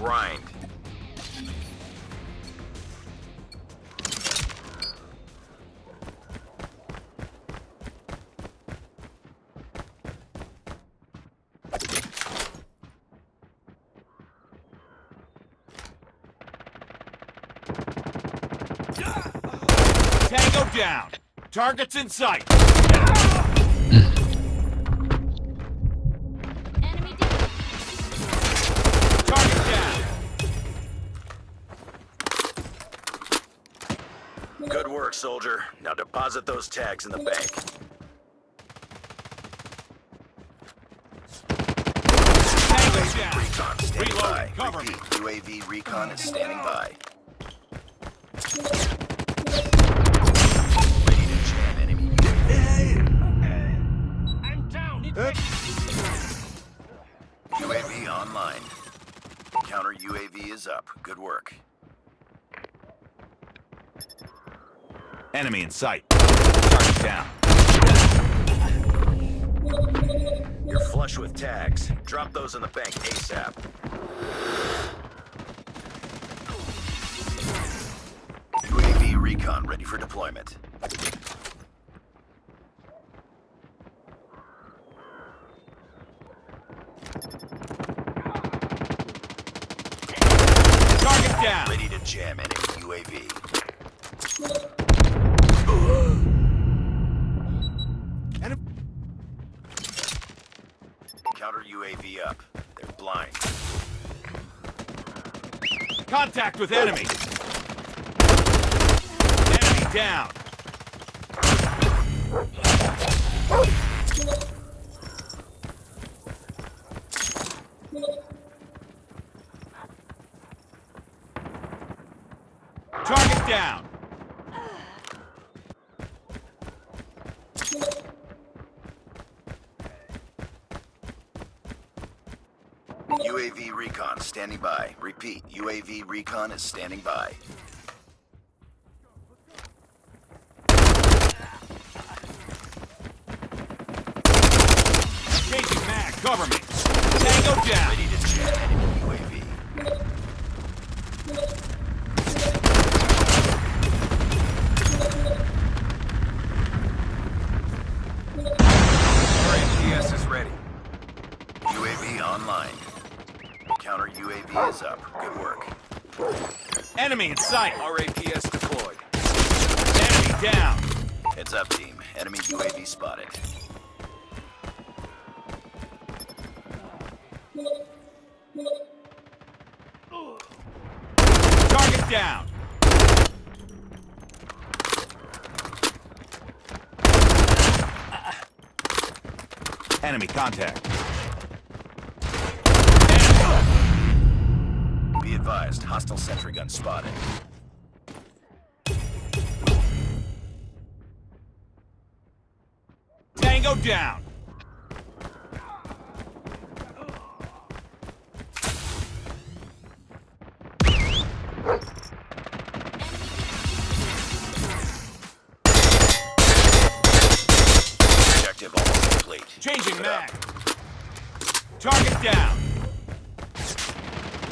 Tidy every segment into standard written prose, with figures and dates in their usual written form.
grind. Tango down. Targets in sight. Enemy down. Target down. Good work, soldier. Now deposit those tags in the bank. Tango UAV down. recon standing by. Reloading. Cover me. Repeat, UAV recon is standing by. Ready to jam enemy UAV. I'm down. UAV online. Counter UAV is up. Good work. Enemy in sight. Target down. You're flush with tags. Drop those in the bank ASAP. UAV recon ready for deployment. Target down. Ready to jam enemy UAV. Counter UAV up. They're blind. Contact with enemy. Enemy down. Target down. UAV recon standing by. Repeat, UAV recon is standing by. Changing mag. Cover me. Tango down. Ready to jam enemy UAV. RAPS is ready. UAV online. Counter UAV is up. Good work. Enemy in sight. RAPS deployed. Enemy down. Heads up, team. Enemy UAV spotted. Target down. Enemy contact. Be advised, hostile sentry gun spotted. Tango down. Objective almost complete. Changing Keep it up. mag. Target down.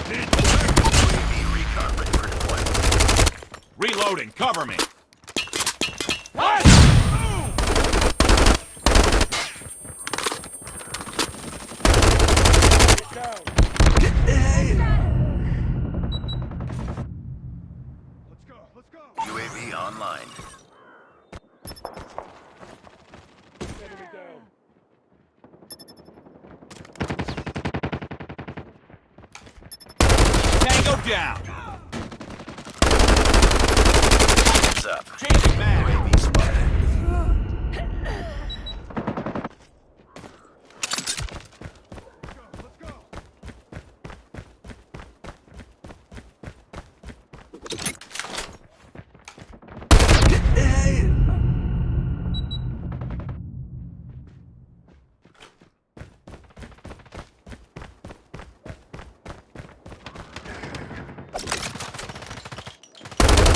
UAV recon ready for deployment. Reloading. Cover me. UAV online. Tango down. Heads up. Changing mag. UAV spotted.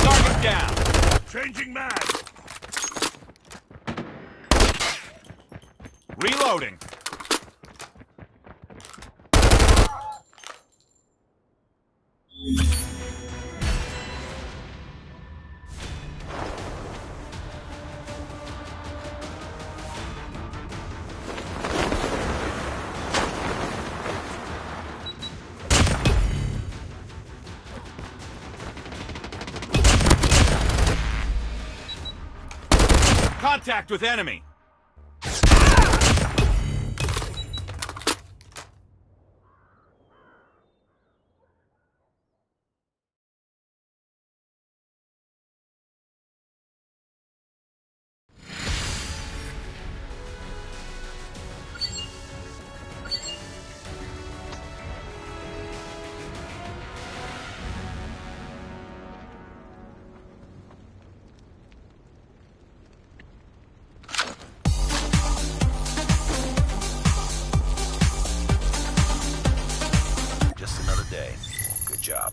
Target down. Changing mag. Reloading. Contact with enemy. Just another day. Good job.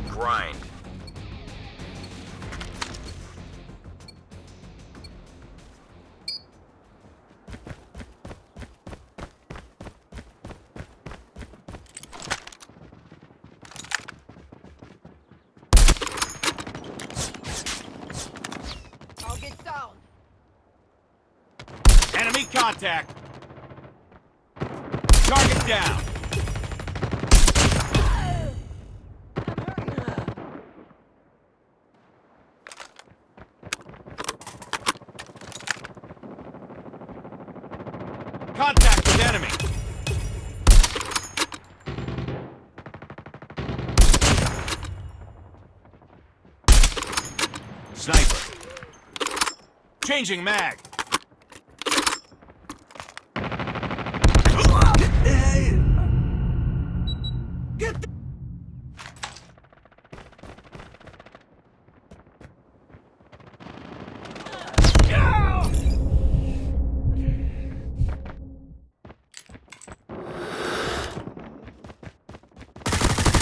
Grind. I'll get down. Enemy contact. Target down. Contact with enemy. Sniper. Changing mag.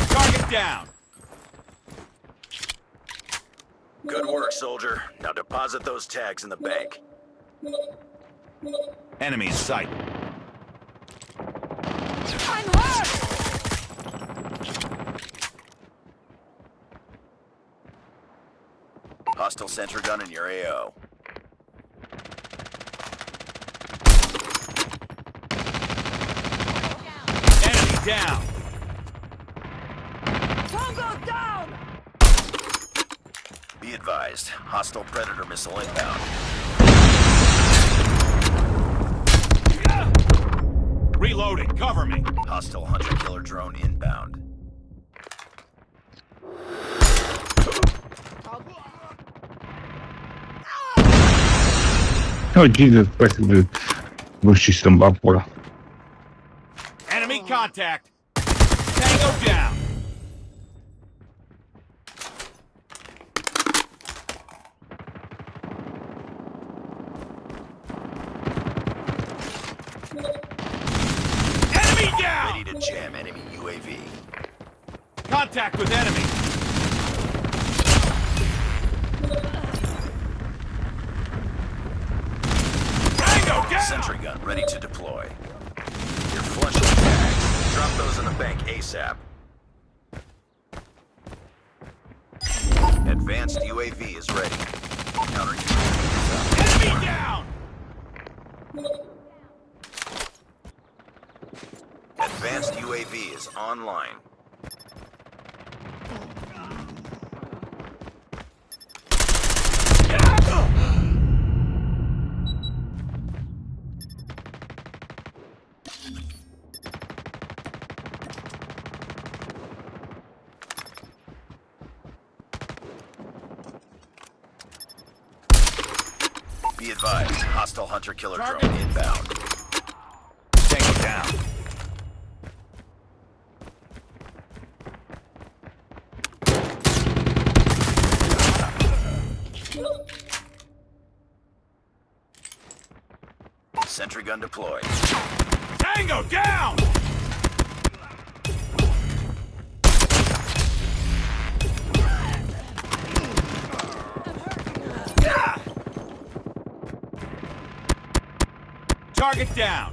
Target down. Good work, soldier. Now deposit those tags in the bank. Enemy in sight. I'm hurt! Hostile sentry gun in your AO. Enemy down. Tango down! Be advised, hostile Predator missile inbound. Reloading. Cover me. Hostile hunter-killer drone inbound. Oh Jesus Christ, gości z tą bampola. Enemy contact. Tango down. Enemy down. Ready to jam enemy UAV. Contact with enemy. Tango down. Sentry gun ready to deploy. You're flush with tags. Drop those in the bank ASAP. Advanced UAV is ready. Counter UAV is up. Enemy down. Advanced UAV is online. Be advised, hostile hunter-killer drone inbound. Tango down. Sentry gun deployed. Tango down! Target down.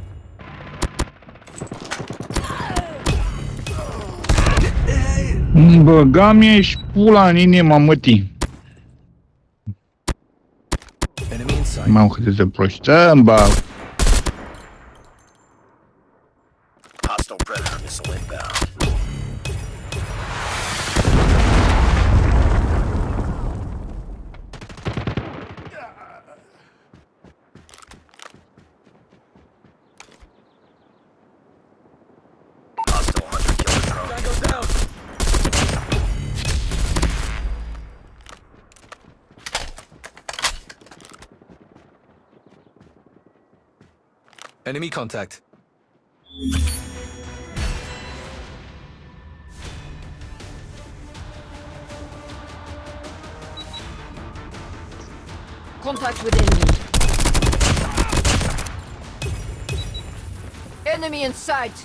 Băga mi-ești pula în inima mătii. Enemy in sight. M-am câte de proștăm, bă. Hostile Predator missile inbound. Hostile hunter-killer drone. Tango down. Enemy contact. Contact with enemy. Enemy in sight.